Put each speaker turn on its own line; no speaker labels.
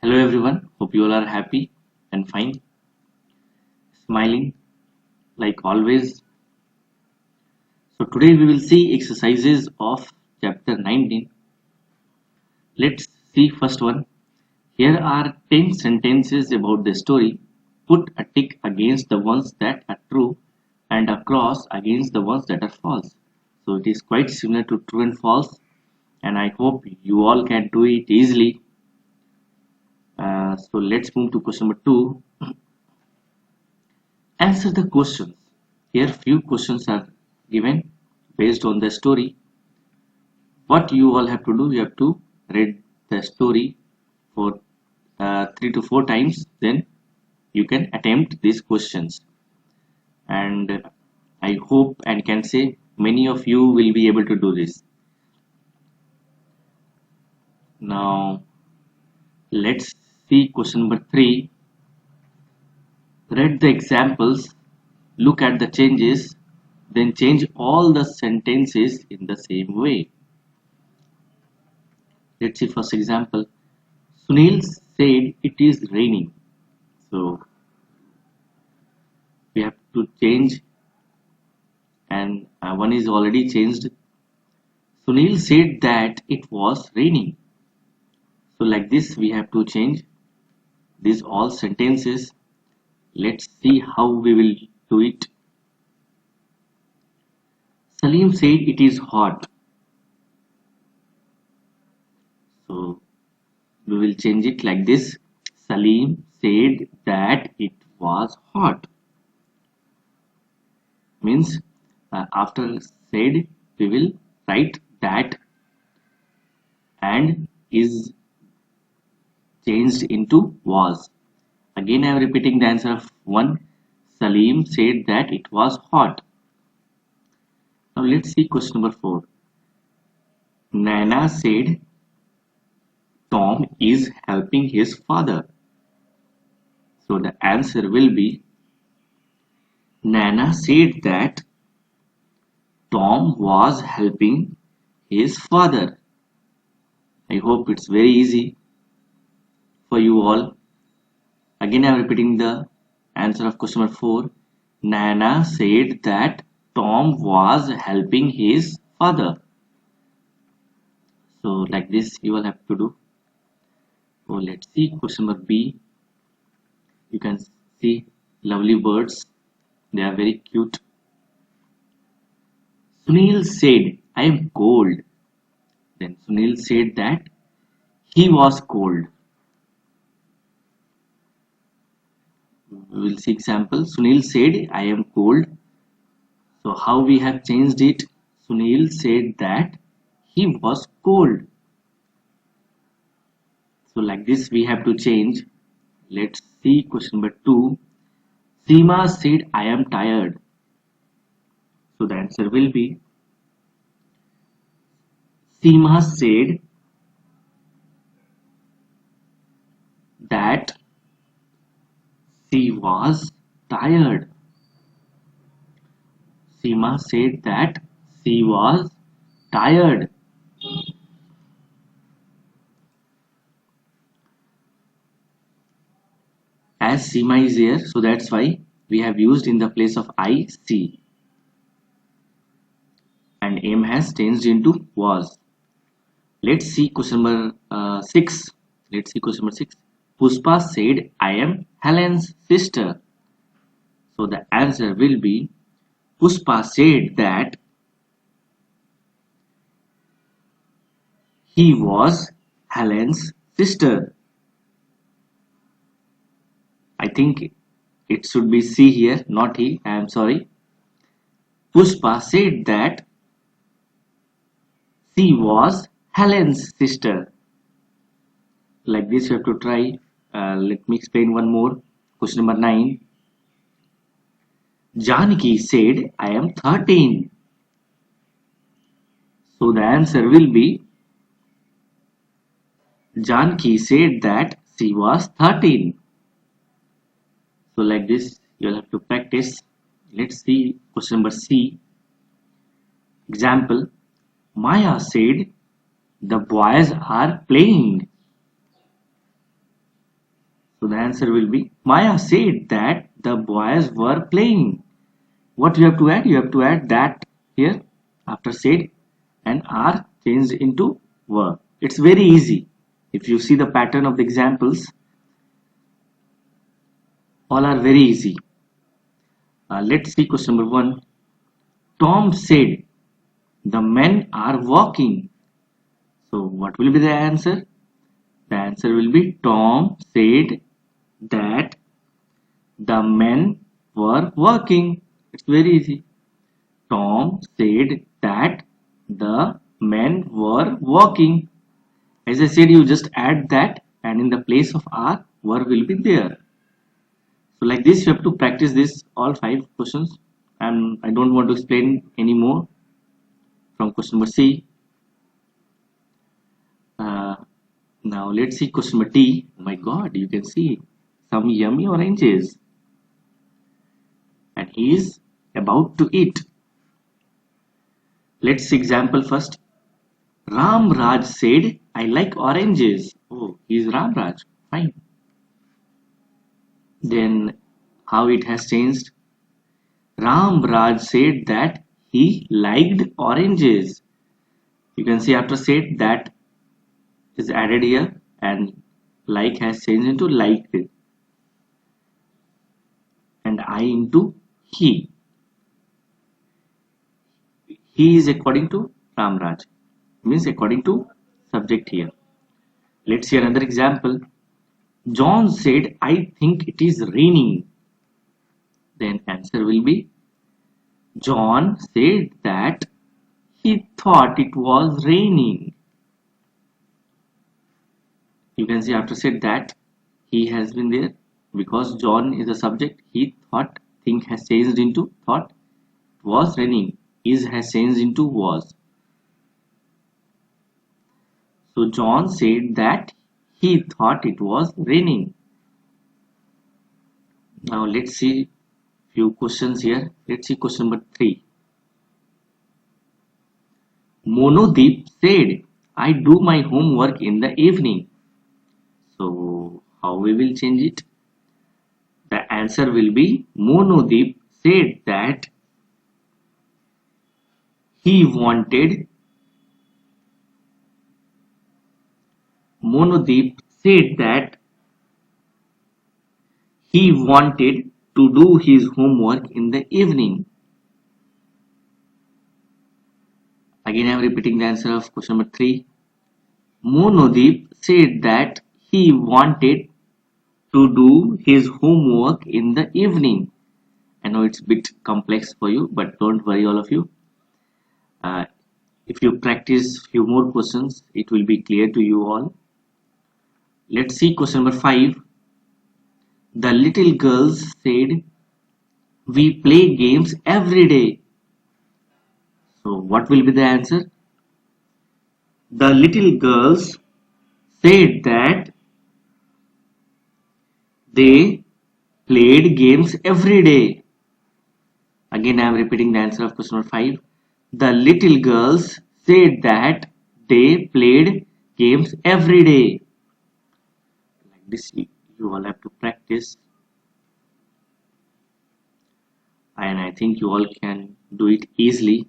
Hello everyone, hope you all are happy and fine, smiling like always. So today we will see exercises of chapter 19. Let's see first one. Here are 10 sentences about the story. Put a tick against the ones that are true and a cross against the ones that are false. So it is quite similar to true and false, and I hope you all can do it easily. So let's move to question number 2. Answer the questions. Here few questions are given based on the story. What you all have to do, you have to read the story for 3 to 4 times, then you can attempt these questions. And I hope and can say many of you will be able to do this. Now let's see question number 3. Read the examples, look at the changes, then change all the sentences in the same way. Let's see first example. Sunil said it is raining. So we have to change, and one is already changed. Sunil said that it was raining. So like this we have to change these all sentences. Let's see how we will do it. Salim said it is hot. So we will change it like this. Salim said that it was hot. Means after said we will write that and is changed into was. Again I am repeating the answer of 1. Salim said that it was hot. Now let's see question number 4. Nana said Tom is helping his father. So the answer will be Nana said that Tom was helping his father. I hope it's very easy for you all. Again I am repeating the answer of question number 4. Nana said that Tom was helping his father. So like this you will have to do. So let's see question number B. You can see lovely birds. They are very cute. Sunil said, I am cold. Then Sunil said that he was cold. We will see example. Sunil said, I am cold. So how we have changed it? Sunil said that he was cold. So like this we have to change. Let's see question number 2. Seema said, I am tired. So the answer will be Seema said that she was tired. Seema said that she was tired. As Seema is here, so that's why we have used in the place of I, C. And M has changed into was. Let's see question number 6. Let's see question number 6. Puspa said, I am Helen's sister. So the answer will be Puspa said that he was Helen's sister. I think it should be C here, not he. I am sorry. Puspa said that she was Helen's sister. Like this you have to try. Let me explain one more. Question number 9. Janaki said, I am 13. So the answer will be Janaki said that she was 13. So like this you'll have to practice. Let's see question number C. Example. Maya said the boys are playing. So the answer will be Maya said that the boys were playing. What you have to add? You have to add that here after said and are changed into were. It's very easy. If you see the pattern of the examples, all are very easy. Let's see question number 1. Tom said the men are walking. So what will be the answer? The answer will be Tom said that the men were working. It's very easy. Tom said that the men were walking. As I said, you just add that and in the place of are, were will be there. So like this, you have to practice this all 5 questions. And I don't want to explain any more from question number C. Uh, Now let's see question number D. Oh my God, you can see some yummy oranges. And he is about to eat. Let's see example first. Ram Raj said, I like oranges. Oh, he is Ram Raj. Fine. Then how it has changed? Ram Raj said that he liked oranges. You can see after said that is added here and like has changed into liked and I into he. He is according to Ramraj, means according to subject here. Let's see another example. John said, I think it is raining. Then answer will be John said that he thought it was raining. You can see after said that he has been there because John is the subject. He thought think has changed into thought it was raining. Is has changed into was. So John said that he thought it was raining. Now let's see few questions here. Let's see question number 3. Monodeep said, I do my homework in the evening. So how we will change it? The answer will be Monodeep said that he wanted Monodeep said that he wanted to do his homework in the evening. Again, I am repeating the answer of question number 3. Monodeep said that he wanted to do his homework in the evening. I know it's a bit complex for you, but don't worry, all of you. If you practice few more questions, it will be clear to you all. Let's see question number 5. The little girls said, we play games every day. So what will be the answer? The little girls said that they played games every day. Again, I am repeating the answer of question number 5. The little girls said that they played games every day. Like this, you all have to practice. And I think you all can do it easily